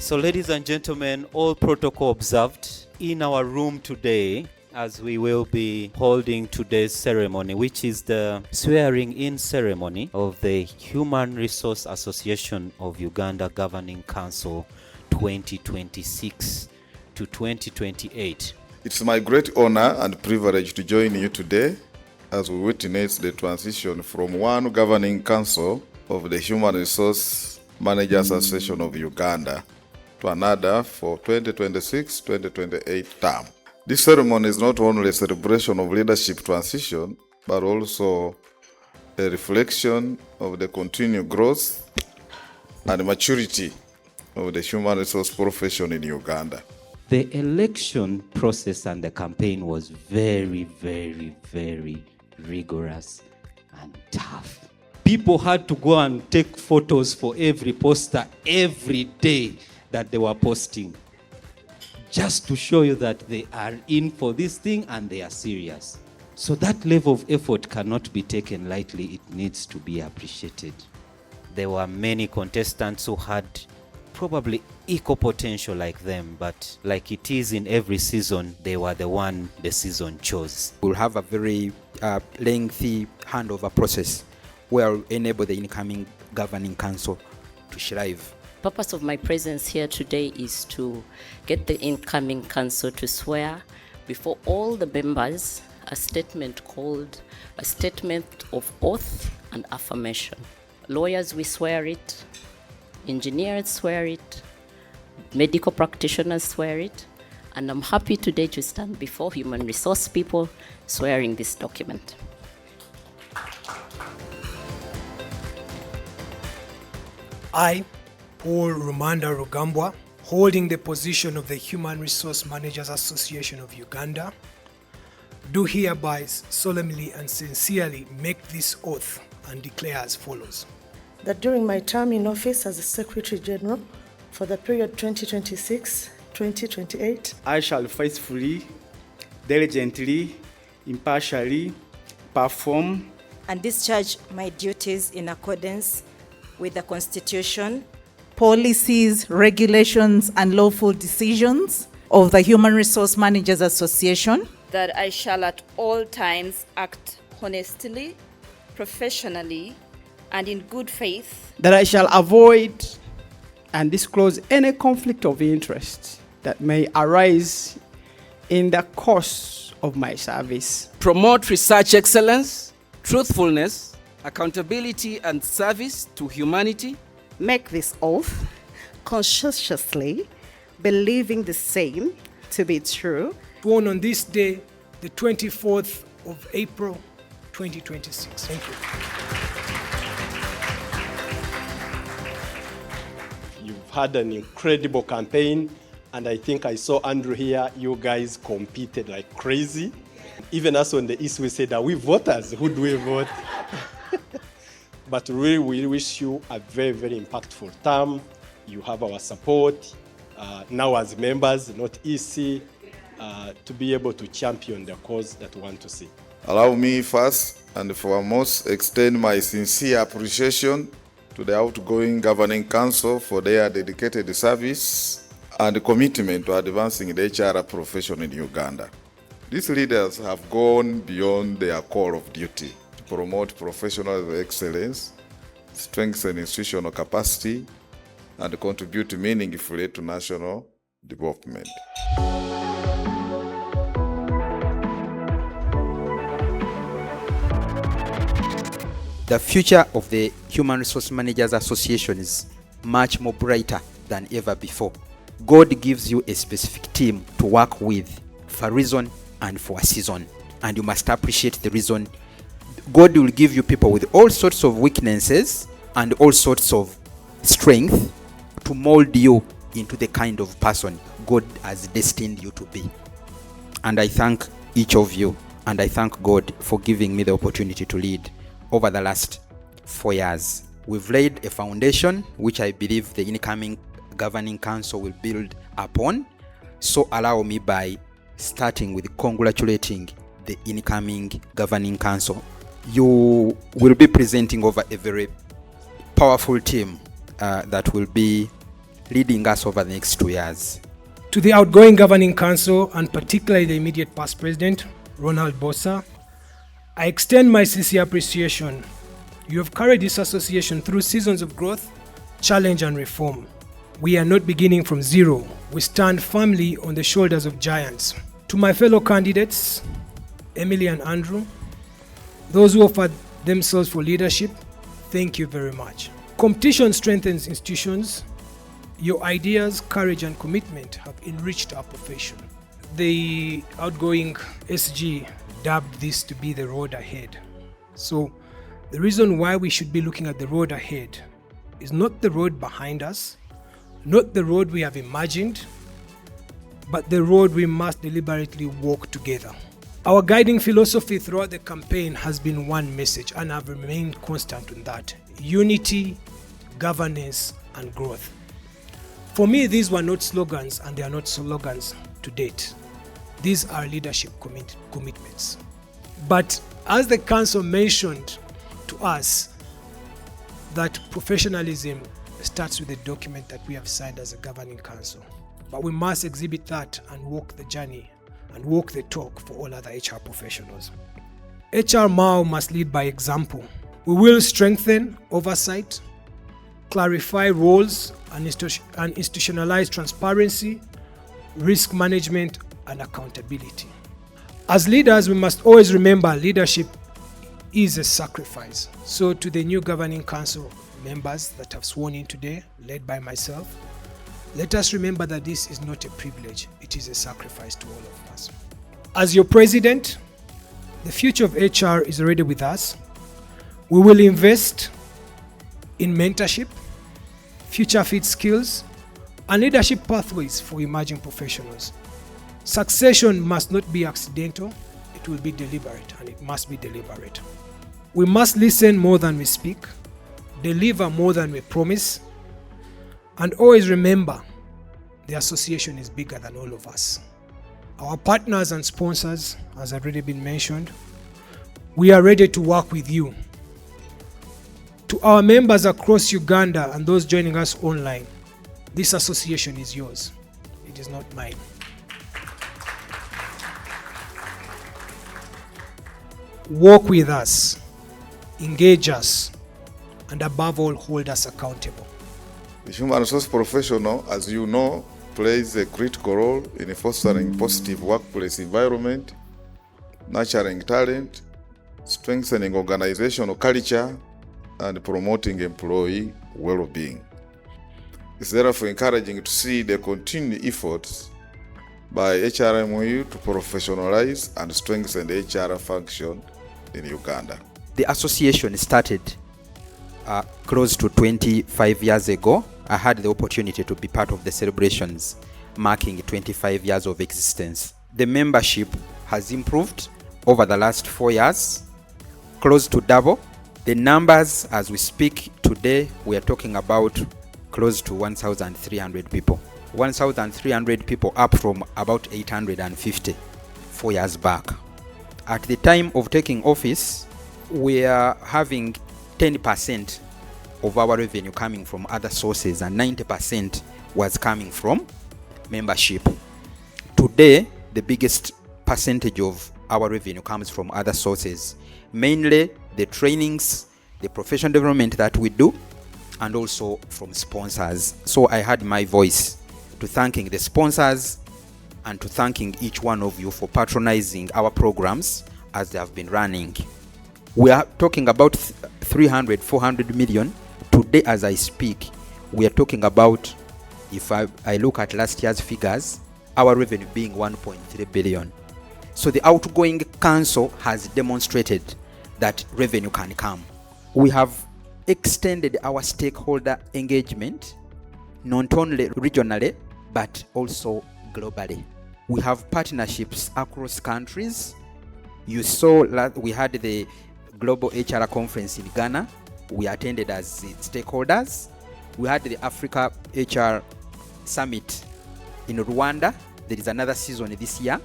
So ladies and gentlemen, all protocol observed in our room today, as we will be holding today's ceremony, which is the swearing-in ceremony of the Human Resource Association of Uganda Governing Council 2026 to 2028. It's my great honor and privilege to join you today as we witness the transition from one governing council of the Human Resource Managers Association of Uganda to another for 2026-2028 term. This ceremony is not only a celebration of leadership transition, but also a reflection of the continued growth and maturity of the human resource profession in Uganda. The election process and the campaign was very, very, very rigorous and tough. People had to go and take photos for every poster every day that they were posting, just to show you that they are in for this thing and they are serious. So that level of effort cannot be taken lightly. It needs to be appreciated. There were many contestants who had probably equal potential like them, but like it is in every season, they were the one the season chose. We'll have a very lengthy handover process where we'll enable the incoming governing council to thrive. The purpose of my presence here today is to get the incoming council to swear before all the members a statement called a statement of oath and affirmation. Lawyers, we swear it. Engineers swear it. Medical practitioners swear it. And I'm happy today to stand before human resource people swearing this document. I, Paul Rumanda Rugambwa, holding the position of the Human Resource Managers Association of Uganda, do hereby solemnly and sincerely make this oath and declare as follows. That during my term in office as the Secretary General for the period 2026-2028, I shall faithfully, diligently, impartially perform and discharge my duties in accordance with the Constitution, policies, regulations, and lawful decisions of the Human Resource Managers Association. That I shall at all times act honestly, professionally, and in good faith. That I shall avoid and disclose any conflict of interest that may arise in the course of my service. Promote research excellence, truthfulness, accountability, and service to humanity. Make this oath conscientiously, believing the same to be true. Born on this day, the 24th of April, 2026. Thank you. You've had an incredible campaign, and I think I saw Andrew here. You guys competed like crazy. Even us on the East, we said, are we voters? Who do we vote? But really, we wish you a very, very impactful term. You have our support now as members, not EC, to be able to champion the cause that we want to see. Allow me first and foremost extend my sincere appreciation to the outgoing governing council for their dedicated service and commitment to advancing the HR profession in Uganda. These leaders have gone beyond their call of duty to promote professional excellence, strengthen institutional capacity, and contribute meaningfully to national development. The future of the Human Resource Managers Association is much more brighter than ever before. God gives you a specific team to work with for a reason and for a season, and you must appreciate the reason. God will give you people with all sorts of weaknesses and all sorts of strength to mold you into the kind of person God has destined you to be. And I thank each of you, and I thank God for giving me the opportunity to lead over the last 4 years. We've laid a foundation which I believe the incoming governing council will build upon. So allow me by starting with congratulating the incoming governing council. You will be presenting over a very powerful team that will be leading us over the next 2 years. To the outgoing Governing Council, and particularly the immediate past President, Ronald Bosa, I extend my sincere appreciation. You have carried this association through seasons of growth, challenge, and reform. We are not beginning from zero. We stand firmly on the shoulders of giants. To my fellow candidates, Emily and Andrew, those who offered themselves for leadership, thank you very much. Competition strengthens institutions. Your ideas, courage, and commitment have enriched our profession. The outgoing SG dubbed this to be the road ahead. So the reason why we should be looking at the road ahead is not the road behind us, not the road we have imagined, but the road we must deliberately walk together. Our guiding philosophy throughout the campaign has been one message, and I've remained constant on that: unity, governance, and growth. For me, these were not slogans, and they are not slogans to date. These are leadership commitments. But as the council mentioned to us, that professionalism starts with the document that we have signed as a governing council. But we must exhibit that and walk the journey and walk the talk for all other HR professionals. HRMAU must lead by example. We will strengthen oversight, clarify roles, and institutionalize transparency, risk management, and accountability. As leaders, we must always remember leadership is a sacrifice. So to the new governing council members that have sworn in today, led by myself, let us remember that this is not a privilege, it is a sacrifice to all of us. As your president, the future of HR is already with us. We will invest in mentorship, future fit skills, and leadership pathways for emerging professionals. Succession must not be accidental, it will be deliberate, and it must be deliberate. We must listen more than we speak, deliver more than we promise, and always remember the association is bigger than all of us. Our partners and sponsors, as already been mentioned, we are ready to work with you. To our members across Uganda and those joining us online, this association is yours. It is not mine. Walk with us, engage us, and above all, hold us accountable. The human resource professional, as you know, plays a critical role in fostering positive workplace environment, nurturing talent, strengthening organizational culture, and promoting employee well-being. It's therefore encouraging to see the continued efforts by HRMAU to professionalize and strengthen the HR function in Uganda. The association started close to 25 years ago. I had the opportunity to be part of the celebrations marking 25 years of existence. The membership has improved over the last 4 years, close to double. The numbers as we speak today, we are talking about close to 1,300 people. 1,300 people, up from about 850 4 years back. At the time of taking office, we are having 10% of our revenue coming from other sources, and 90% was coming from membership. Today, the biggest percentage of our revenue comes from other sources, mainly the trainings, the professional development that we do, and also from sponsors. So I had my voice to thanking the sponsors and to thanking each one of you for patronizing our programs as they have been running. We are talking about 300, 400 million. Today, as I speak, we are talking about, if I look at last year's figures, our revenue being 1.3 billion. So the outgoing council has demonstrated that revenue can come. We have extended our stakeholder engagement, not only regionally, but also globally. We have partnerships across countries. You saw we had the Global HR Conference in Ghana. We attended as stakeholders. We had the Africa HR Summit in Rwanda. There is another season this year.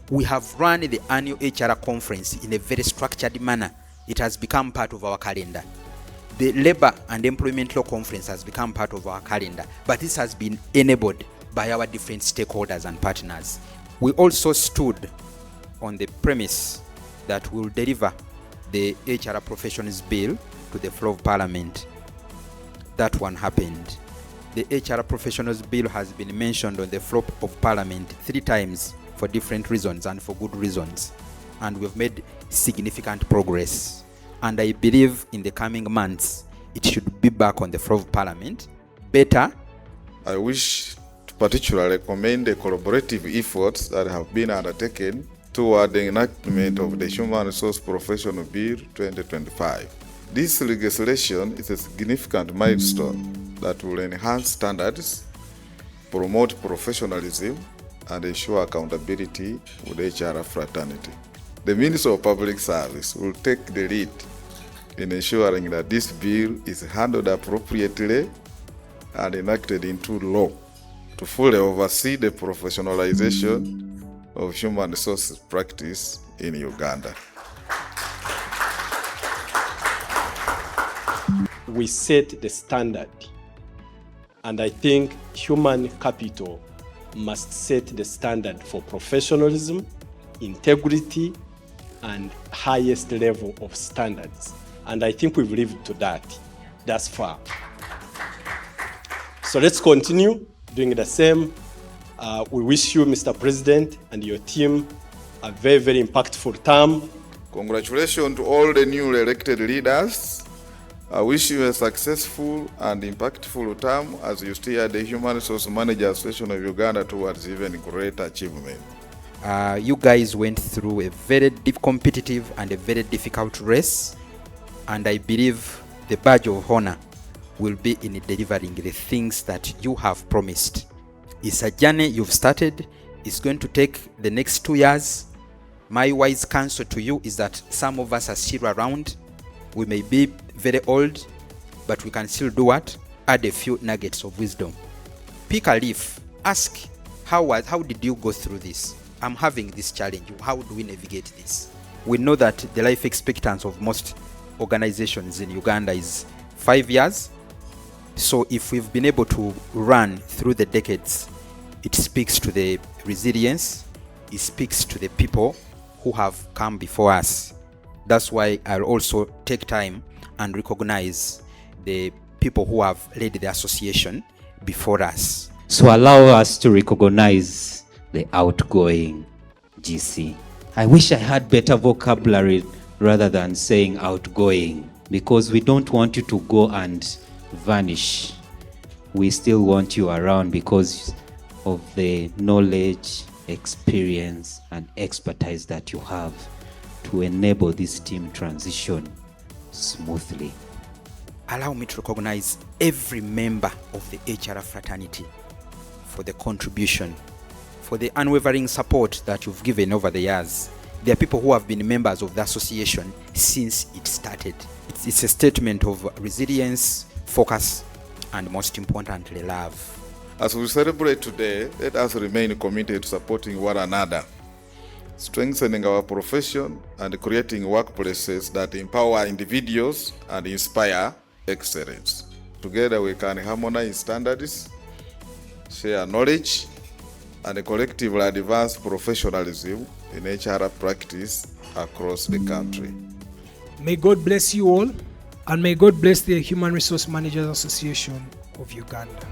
We have run the annual HR conference in a very structured manner. It has become part of our calendar. The Labor and Employment Law Conference has become part of our calendar, but this has been enabled by our different stakeholders and partners. We also stood on the premise that we will deliver the HR Professions Bill to the floor of Parliament. That one happened. The HR Professionals Bill has been mentioned on the floor of Parliament 3 times for different reasons and for good reasons. And we've made significant progress. And I believe in the coming months, it should be back on the floor of Parliament. Better. I wish to particularly commend the collaborative efforts that have been undertaken toward the enactment of the Human Resource Professional Bill 2025. This legislation is a significant milestone that will enhance standards, promote professionalism, and ensure accountability with HR fraternity. The Minister of Public Service will take the lead in ensuring that this bill is handled appropriately and enacted into law to fully oversee the professionalization of human resources practice in Uganda. We set the standard, and I think human capital must set the standard for professionalism, integrity, and highest level of standards. And I think we've lived to that thus far. So let's continue doing the same. We wish you, Mr. President, and your team a very, very impactful term. Congratulations to all the newly elected leaders. I wish you a successful and impactful term as you steer the Human Resource Managers Association of Uganda towards even greater achievement. You guys went through a very competitive and a very difficult race, and I believe the badge of honor will be in delivering the things that you have promised. It's a journey you've started. It's going to take the next 2 years. My wise counsel to you is that some of us are still around. We may be very old, but we can still do what? Add a few nuggets of wisdom. Pick a leaf. Ask, how did you go through this? I'm having this challenge. How do we navigate this? We know that the life expectancy of most organizations in Uganda is 5 years. So if we've been able to run through the decades, it speaks to the resilience. It speaks to the people who have come before us. That's why I'll also take time and recognize the people who have led the association before us. So allow us to recognize the outgoing GC. I wish I had better vocabulary rather than saying outgoing, because we don't want you to go and vanish. We still want you around because of the knowledge, experience, and expertise that you have to enable this team transition smoothly. Allow me to recognize every member of the HR fraternity for the contribution, for the unwavering support that you've given over the years. There are people who have been members of the association since it started. It's a statement of resilience, focus, and most importantly, love. As we celebrate today, let us remain committed to supporting one another, strengthening our profession, and creating workplaces that empower individuals and inspire excellence. Together we can harmonize standards, share knowledge, and collectively advance professionalism in HR practice across the country. May God bless you all, and may God bless the Human Resource Managers Association of Uganda.